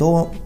2